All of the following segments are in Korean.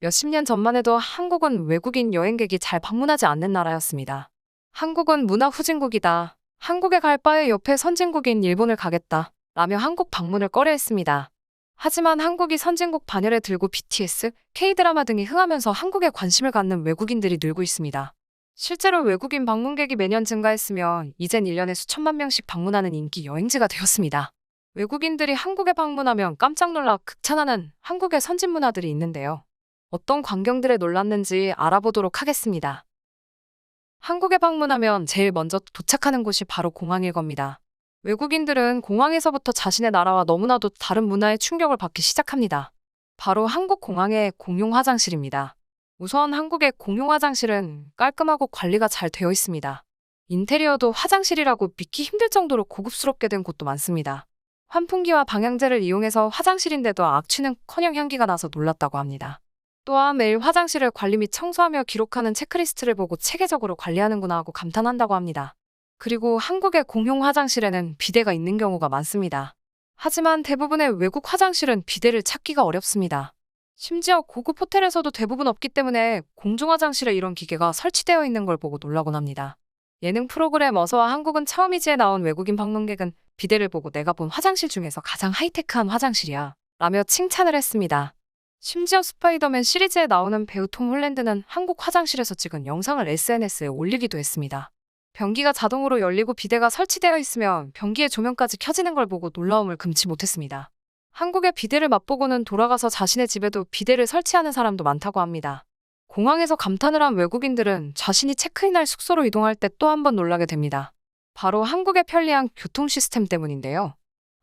몇십 년 전만 해도 한국은 외국인 여행객이 잘 방문하지 않는 나라였습니다. 한국은 문화 후진국이다. 한국에 갈 바에 옆에 선진국인 일본을 가겠다. 라며 한국 방문을 꺼려했습니다. 하지만 한국이 선진국 반열에 들고 BTS, K-드라마 등이 흥하면서 한국에 관심을 갖는 외국인들이 늘고 있습니다. 실제로 외국인 방문객이 매년 증가했으며 이젠 1년에 수천만 명씩 방문하는 인기 여행지가 되었습니다. 외국인들이 한국에 방문하면 깜짝 놀라 극찬하는 한국의 선진 문화들이 있는데요. 어떤 광경들에 놀랐는지 알아보도록 하겠습니다. 한국에 방문하면 제일 먼저 도착하는 곳이 바로 공항일 겁니다. 외국인들은 공항에서부터 자신의 나라와 너무나도 다른 문화에 충격을 받기 시작합니다. 바로 한국 공항의 공용 화장실입니다. 우선 한국의 공용 화장실은 깔끔하고 관리가 잘 되어 있습니다. 인테리어도 화장실이라고 믿기 힘들 정도로 고급스럽게 된 곳도 많습니다. 환풍기와 방향제를 이용해서 화장실인데도 악취는커녕 향기가 나서 놀랐다고 합니다. 또한 매일 화장실을 관리 및 청소하며 기록하는 체크리스트를 보고 체계적으로 관리하는구나 하고 감탄한다고 합니다. 그리고 한국의 공용 화장실에는 비데가 있는 경우가 많습니다. 하지만 대부분의 외국 화장실은 비데를 찾기가 어렵습니다. 심지어 고급 호텔에서도 대부분 없기 때문에 공중 화장실에 이런 기계가 설치되어 있는 걸 보고 놀라곤 합니다. 예능 프로그램 어서와 한국은 처음이지에 나온 외국인 방문객은 비데를 보고 내가 본 화장실 중에서 가장 하이테크한 화장실이야 라며 칭찬을 했습니다. 심지어 스파이더맨 시리즈에 나오는 배우 톰 홀랜드는 한국 화장실에서 찍은 영상을 SNS에 올리기도 했습니다. 변기가 자동으로 열리고 비데가 설치되어 있으며 변기의 조명까지 켜지는 걸 보고 놀라움을 금치 못했습니다. 한국의 비데를 맛보고는 돌아가서 자신의 집에도 비데를 설치하는 사람도 많다고 합니다. 공항에서 감탄을 한 외국인들은 자신이 체크인할 숙소로 이동할 때 또 한 번 놀라게 됩니다. 바로 한국의 편리한 교통 시스템 때문인데요.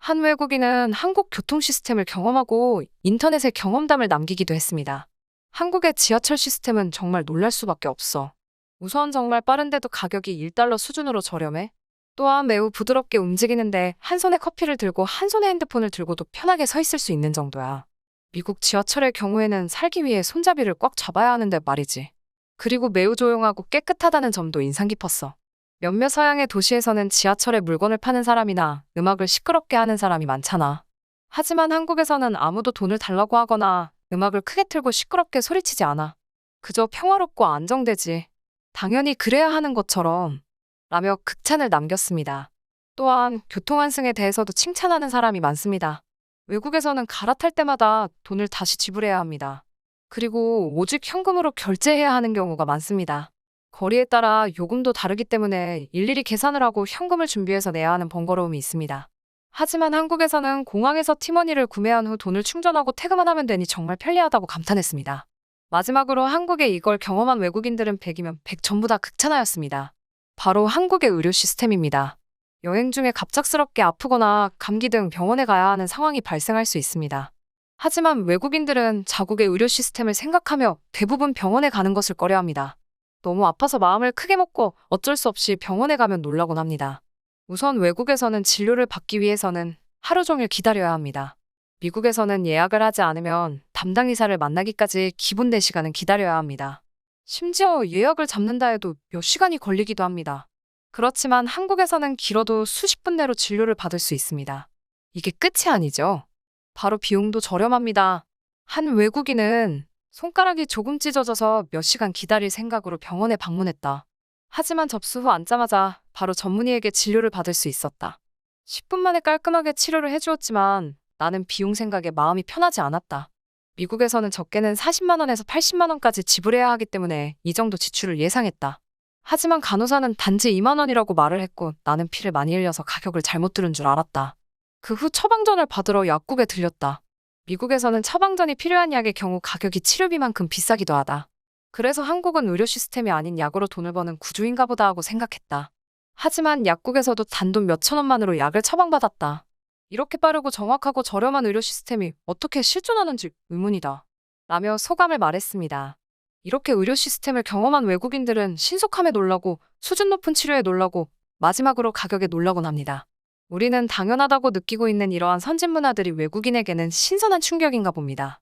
한 외국인은 한국 교통 시스템을 경험하고 인터넷에 경험담을 남기기도 했습니다. 한국의 지하철 시스템은 정말 놀랄 수밖에 없어. 우선 정말 빠른데도 가격이 1달러 수준으로 저렴해. 또한 매우 부드럽게 움직이는데 한 손에 커피를 들고 한 손에 핸드폰을 들고도 편하게 서 있을 수 있는 정도야. 미국 지하철의 경우에는 살기 위해 손잡이를 꽉 잡아야 하는데 말이지. 그리고 매우 조용하고 깨끗하다는 점도 인상 깊었어. 몇몇 서양의 도시에서는 지하철에 물건을 파는 사람이나 음악을 시끄럽게 하는 사람이 많잖아. 하지만 한국에서는 아무도 돈을 달라고 하거나 음악을 크게 틀고 시끄럽게 소리치지 않아. 그저 평화롭고 안정되지. 당연히 그래야 하는 것처럼 라며 극찬을 남겼습니다. 또한 교통환승에 대해서도 칭찬하는 사람이 많습니다. 외국에서는 갈아탈 때마다 돈을 다시 지불해야 합니다. 그리고 오직 현금으로 결제해야 하는 경우가 많습니다. 거리에 따라 요금도 다르기 때문에 일일이 계산을 하고 현금을 준비해서 내야 하는 번거로움이 있습니다. 하지만 한국에서는 공항에서 티머니를 구매한 후 돈을 충전하고 태그만 하면 되니 정말 편리하다고 감탄했습니다. 마지막으로 한국에 이걸 경험한 외국인들은 100이면 100 전부 다 극찬하였습니다. 바로 한국의 의료 시스템입니다. 여행 중에 갑작스럽게 아프거나 감기 등 병원에 가야 하는 상황이 발생할 수 있습니다. 하지만 외국인들은 자국의 의료 시스템을 생각하며 대부분 병원에 가는 것을 꺼려합니다. 너무 아파서 마음을 크게 먹고 어쩔 수 없이 병원에 가면 놀라곤 합니다. 우선 외국에서는 진료를 받기 위해서는 하루 종일 기다려야 합니다. 미국에서는 예약을 하지 않으면 담당 의사를 만나기까지 기본 4시간은 기다려야 합니다. 심지어 예약을 잡는다 해도 몇 시간이 걸리기도 합니다. 그렇지만 한국에서는 길어도 수십 분 내로 진료를 받을 수 있습니다. 이게 끝이 아니죠. 바로 비용도 저렴합니다. 한 외국인은 손가락이 조금 찢어져서 몇 시간 기다릴 생각으로 병원에 방문했다. 하지만 접수 후 앉자마자 바로 전문의에게 진료를 받을 수 있었다. 10분 만에 깔끔하게 치료를 해주었지만 나는 비용 생각에 마음이 편하지 않았다. 미국에서는 적게는 40만 원에서 80만 원까지 지불해야 하기 때문에 이 정도 지출을 예상했다. 하지만 간호사는 단지 2만 원이라고 말을 했고 나는 피를 많이 흘려서 가격을 잘못 들은 줄 알았다. 그 후 처방전을 받으러 약국에 들렸다. 미국에서는 처방전이 필요한 약의 경우 가격이 치료비만큼 비싸기도 하다. 그래서 한국은 의료 시스템이 아닌 약으로 돈을 버는 구조인가 보다 하고 생각했다. 하지만 약국에서도 단돈 몇천 원만으로 약을 처방받았다. 이렇게 빠르고 정확하고 저렴한 의료 시스템이 어떻게 실존하는지 의문이다. 라며 소감을 말했습니다. 이렇게 의료 시스템을 경험한 외국인들은 신속함에 놀라고 수준 높은 치료에 놀라고 마지막으로 가격에 놀라곤 합니다. 우리는 당연하다고 느끼고 있는 이러한 선진 문화들이 외국인에게는 신선한 충격인가 봅니다.